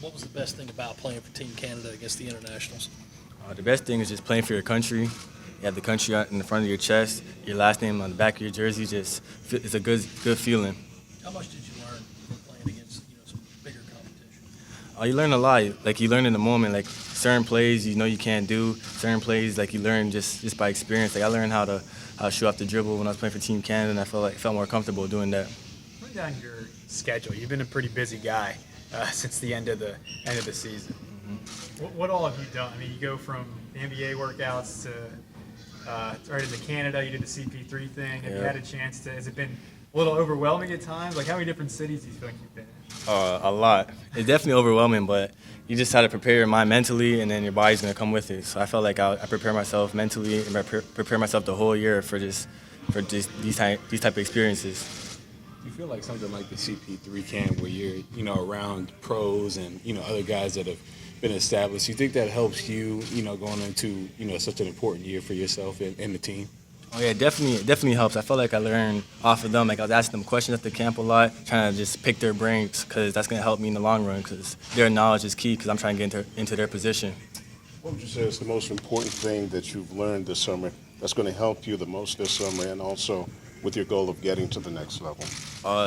What was the best thing about playing for Team Canada against the internationals? The best thing is just playing for your country. You have the country out in the front of your chest, your last name on the back of your jersey. It's a good feeling. How much did you learn from playing against some bigger competition? You learn a lot. Like you learn in the moment. Like certain plays you know you can't do. Certain plays like you learn just by experience. Like I learned how to shoot off the dribble when I was playing for Team Canada, and I felt more comfortable doing that. Run down your schedule. You've been a pretty busy guy since the end of the season. What all have you done? I mean, you go from the NBA workouts to right into Canada. You did the CP3 thing. Have you had a chance to? Has it been a little overwhelming at times? Like, how many different cities do you feel like you've been in? A lot. It's definitely overwhelming, but you just have to prepare your mind mentally, and then your body's gonna come with it. So I felt like I prepare myself mentally and prepare myself the whole year for these type of experiences. Do you feel like something like the CP3 camp where you're, around pros and, other guys that have been established, you think that helps you, going into, such an important year for yourself and the team? Oh yeah, it definitely helps. I felt like I learned off of them. Like I was asking them questions at the camp a lot, trying to just pick their brains because that's gonna help me in the long run. Because their knowledge is key. Because I'm trying to get into their position. What would you say is the most important thing that you've learned this summer that's going to help you the most this summer, and also with your goal of getting to the next level?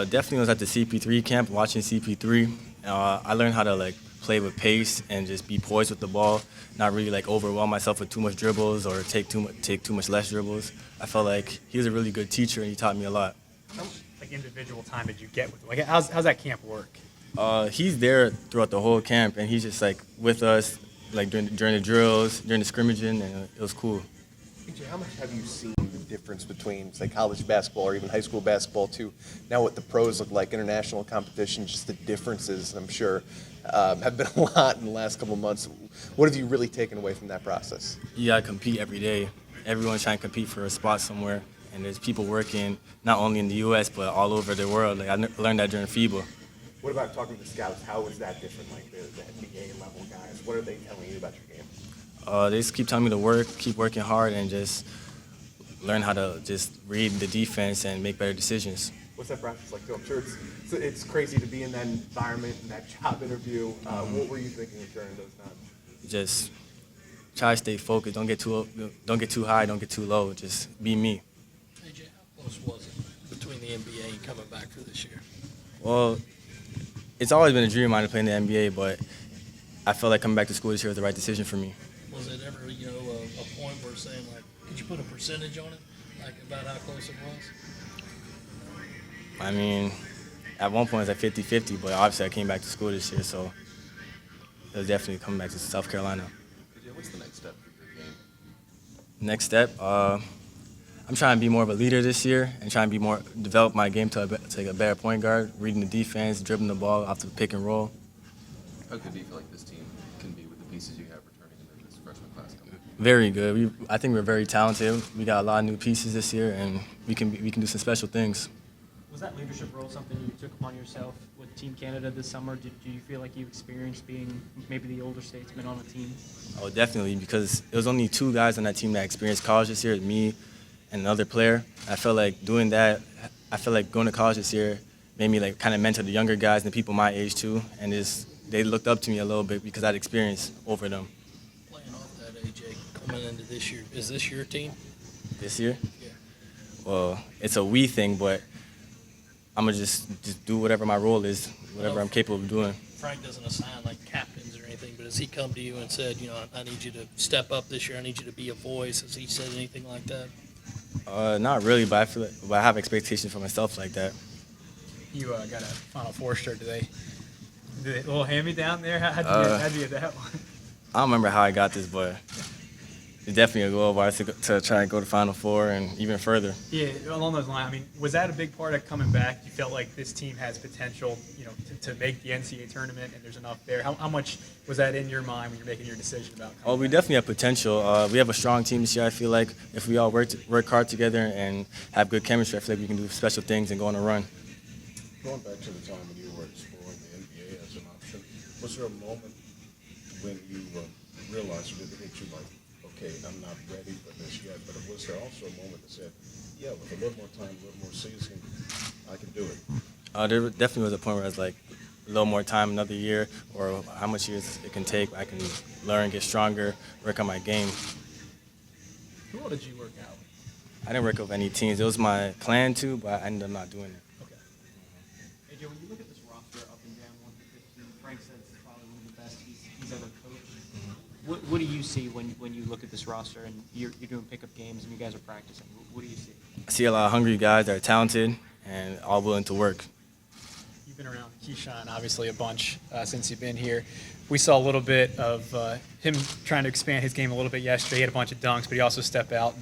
Definitely was at the CP3 camp watching CP3. I learned how to play with pace and just be poised with the ball, not really overwhelm myself with too much dribbles or take too much less dribbles. I felt like he was a really good teacher and he taught me a lot. How much individual time did you get with him? Like, how's that camp work? He's there throughout the whole camp, and he's just with us during the drills, during the scrimmaging, and it was cool. AJ, how much have you seen the difference between, say, college basketball or even high school basketball to now what the pros look like, international competition, just the differences, I'm sure, have been a lot in the last couple of months. What have you really taken away from that process? You gotta compete every day. Everyone's trying to compete for a spot somewhere, and there's people working not only in the U.S. but all over the world. I learned that during FIBA. What about talking to scouts? How is that different, like the NBA level guys? What are they telling you about your game? They just keep telling me to keep working hard, and just learn how to just read the defense and make better decisions. What's that process like? I'm sure it's crazy to be in that environment, in that job interview. What were you thinking during those times? Just try to stay focused. Don't get too high. Don't get too low. Just be me. AJ, how close was it between the NBA and coming back for this year? Well, it's always been a dream of mine to play in the NBA, but I felt like coming back to school this year was the right decision for me. Was it ever, a point where saying, could you put a percentage on it, about how close it was? I mean, at one point it was 50-50, but obviously I came back to school this year, so it was definitely coming back to South Carolina. What's the next step for your game? Next step, I'm trying to be more of a leader this year and trying to develop my game to a better point guard, reading the defense, dribbling the ball off the pick and roll. How good do you feel like this team can be with the pieces you have returning into this freshman class coming? Very good. I think we're very talented. We got a lot of new pieces this year, and we can do some special things. Was that leadership role something you took upon yourself with Team Canada this summer? Do you feel like you experienced being maybe the older statesman on a team? Oh, definitely, because it was only two guys on that team that experienced college this year, me and another player. I felt like doing that, I felt like going to college this year made me kind of mentor the younger guys and the people my age too, and they looked up to me a little bit because I had experience over them. Playing off that, AJ, coming into this year, is this your team? This year? Yeah. Well, it's a we thing, but I'm going to just do whatever my role is, whatever I'm capable of doing. Frank doesn't assign captains or anything, but has he come to you and said, I need you to step up this year, I need you to be a voice? Has he said anything like that? Not really, but I have expectations for myself like that. You got a Final Four shirt today. The little hand-me-down there? How'd you get that one? I don't remember how I got this, but it's definitely a goal of ours to try and go to Final Four and even further. Yeah, along those lines, was that a big part of coming back? You felt like this team has potential, to make the NCAA tournament, and there's enough there. How much was that in your mind when you're making your decision about coming Oh, we back? definitely have potential. We have a strong team this year, I feel like. If we all work hard together and have good chemistry, I feel like we can do special things and go on a run. Going back to the time when you were exploring the NBA as an option, was there a moment when you realized it hit you okay, I'm not ready for this yet, but was there also a moment that said, yeah, with a little more time, a little more seasoning, I can do it? There definitely was a point where I was like, a little more time, another year, or how much years it can take, I can learn, get stronger, work on my game. Who all did you work out? I didn't work with any teams. It was my plan to, but I ended up not doing it. Okay. AJ, when you look at this roster up and down 1 to 15, Frank says it's probably one of the best he's ever coached. What do you see when you look at this roster and you're doing pickup games and you guys are practicing? What do you see? I see a lot of hungry guys that are talented and all willing to work. You've been around Keyshawn, obviously, a bunch since you've been here. We saw a little bit of him trying to expand his game a little bit yesterday. He had a bunch of dunks, but he also stepped out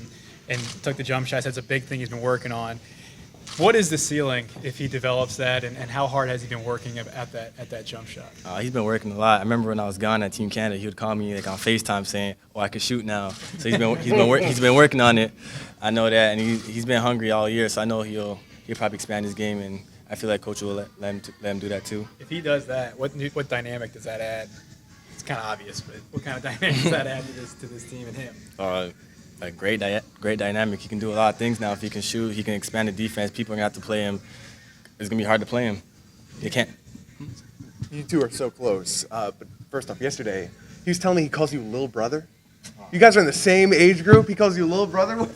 and took the jump shots. That's a big thing he's been working on. What is the ceiling if he develops that, and how hard has he been working at that jump shot? He's been working a lot. I remember when I was gone at Team Canada, he would call me like on FaceTime saying, "Oh, I can shoot now." So he's been working on it. I know that, and he's been hungry all year. So I know he'll probably expand his game, and I feel like Coach will let him do that too. If he does that, what dynamic does that add? It's kind of obvious, but what kind of dynamic does that add to this team and him? A great dynamic. He can do a lot of things now. If he can shoot, he can expand the defense. People are gonna have to play him. It's gonna be hard to play him. They can't. You two are so close. But first off, yesterday, he was telling me he calls you little brother. You guys are in the same age group. He calls you little brother.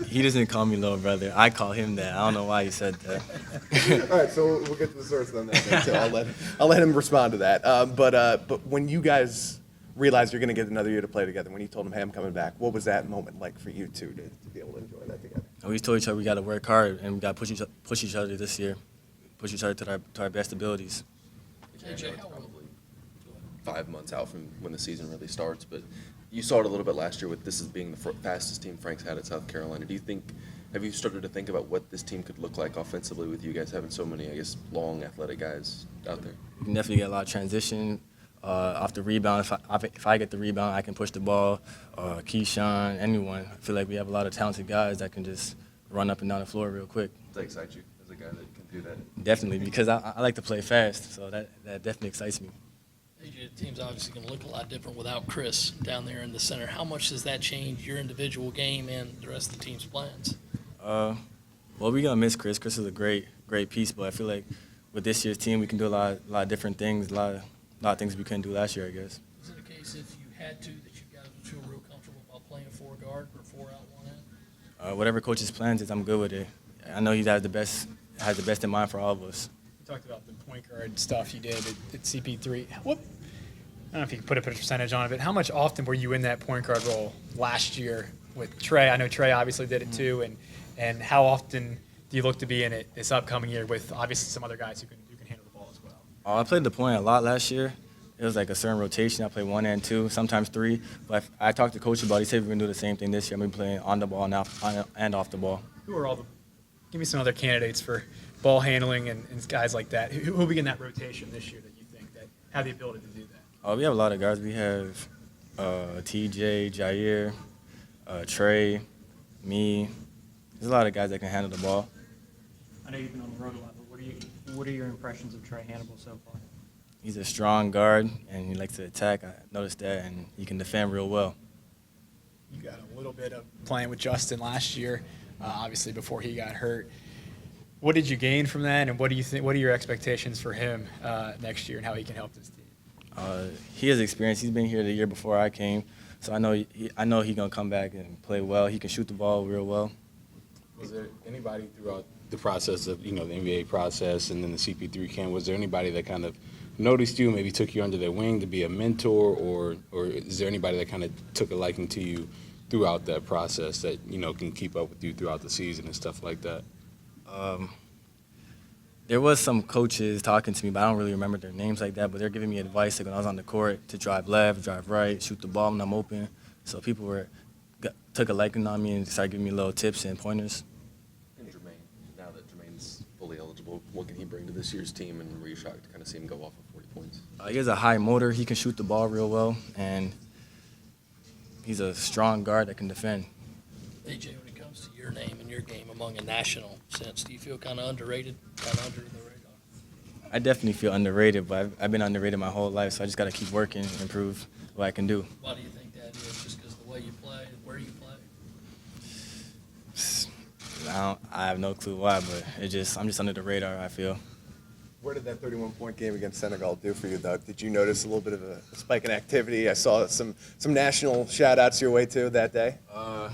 He doesn't call me little brother. I call him that. I don't know why he said that. All right, so we'll get to the source on that. So I'll let him respond to that. But when you guys realized you're going to get another year to play together, when you told him, "Hey, I'm coming back," what was that moment like for you two to be able to enjoy that together? We told each other we got to work hard and we got to push each other this year, push each other to our best abilities. I know it's probably 5 months out from when the season really starts, but you saw it a little bit last year with this as being the fastest team Frank's had at South Carolina. Have you started to think about what this team could look like offensively with you guys having so many, I guess, long, athletic guys out there? We can definitely get a lot of transition off the rebound. If I get the rebound, I can push the ball. Keyshawn, anyone. I feel like we have a lot of talented guys that can just run up and down the floor real quick. Does that excite you as a guy that can do that? Definitely, because I like to play fast, so that definitely excites me. AJ, the team's obviously going to look a lot different without Chris down there in the center. How much does that change your individual game and the rest of the team's plans? Well, we're going to miss Chris. Chris is a great piece, but I feel like with this year's team, we can do a lot of different things, a lot of things we couldn't do last year, I guess. Is it a case if you had to that you guys would feel real comfortable about playing 4 guard or 4 out 1 in? Whatever coach's plans is, I'm good with it. I know he has the best in mind for all of us. You talked about the point guard stuff you did at CP3. I don't know if you can put a percentage on it, but how much often were you in that point guard role last year with Trey? I know Trey obviously did it too, and how often do you look to be in it this upcoming year with obviously some other guys who can handle the ball as well? I played the point a lot last year. It was like a certain rotation. I played 1 and 2, sometimes 3. But I talked to coach about it. He said we're going to do the same thing this year. I'm going to be playing on the ball and off the ball. Who are give me some other candidates for ball handling and guys like that. Who will be in that rotation this year that you think that have the ability to do that? We have a lot of guys. We have TJ, Jair, Trey, me. There's a lot of guys that can handle the ball. I know you've been on the road a lot, but what are your impressions of Trey Hannibal so far? He's a strong guard, and he likes to attack. I noticed that, and he can defend real well. You got a little bit of playing with Justin last year, obviously before he got hurt. What did you gain from that, and what do you think? What are your expectations for him next year and how he can help this team? He has experience. He's been here the year before I came, so I know he's gonna come back and play well. He can shoot the ball real well. Was there anybody throughout the process of the NBA process and then the CP3 camp? Was there anybody that kind of noticed you, maybe took you under their wing to be a mentor, or is there anybody that kind of took a liking to you throughout that process that can keep up with you throughout the season and stuff like that? There was some coaches talking to me, but I don't really remember their names like that. But they're giving me advice like when I was on the court to drive left, drive right, shoot the ball when I'm open. So people took a liking on me and started giving me little tips and pointers. And Jermaine, now that Jermaine's fully eligible, what can he bring to this year's team, and were you shocked to kind of see him go off of 40 points? He has a high motor. He can shoot the ball real well, and he's a strong guard that can defend. AJ, when it comes to your name and your game among a national sense, do you feel kind of underrated, kind of under the radar? I definitely feel underrated, but I've been underrated my whole life, so I just got to keep working and improve what I can do. Why do you think that is? Just because of the way you play, where you play? I have no clue why, but I'm just under the radar, I feel. What did that 31-point game against Senegal do for you, though? Did you notice a little bit of a spike in activity? I saw some national shout-outs your way, too, that day. I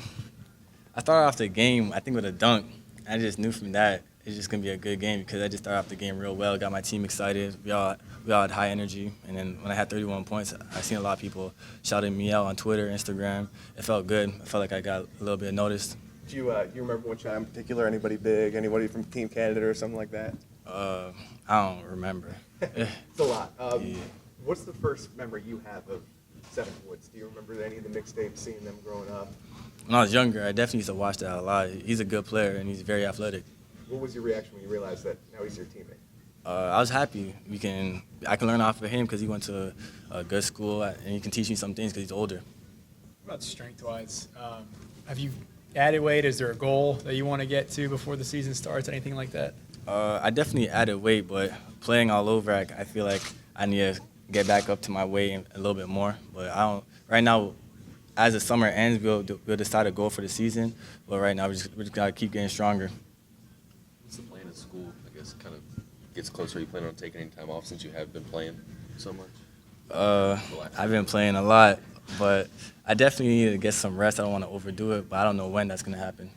started off the game, I think, with a dunk. I just knew from that it's just gonna be a good game because I just started off the game real well. Got my team excited. We all had high energy, and then when I had 31 points, I seen a lot of people shouting me out on Twitter, Instagram. It felt good. I felt like I got a little bit noticed. Do you remember one shot in particular? Anybody big? Anybody from Team Canada or something like that? I don't remember. It's a lot. Yeah. What's the first memory you have of Seven Woods? Do you remember any of the mixtapes, seeing them growing up? When I was younger, I definitely used to watch that a lot. He's a good player, and he's very athletic. What was your reaction when you realized that now he's your teammate? I was happy. I can learn off of him because he went to a good school, and he can teach me some things because he's older. What about strength-wise? Have you added weight? Is there a goal that you want to get to before the season starts? Anything like that? I definitely added weight, but playing all over, I feel like I need to get back up to my weight a little bit more. But I don't. Right now, as the summer ends, we'll decide a goal for the season. But right now, we just gotta keep getting stronger. What's the plan at school? I guess it kind of gets closer. Are you planning on taking any time off since you have been playing so much? I've been playing a lot, but I definitely need to get some rest. I don't want to overdo it, but I don't know when that's gonna happen.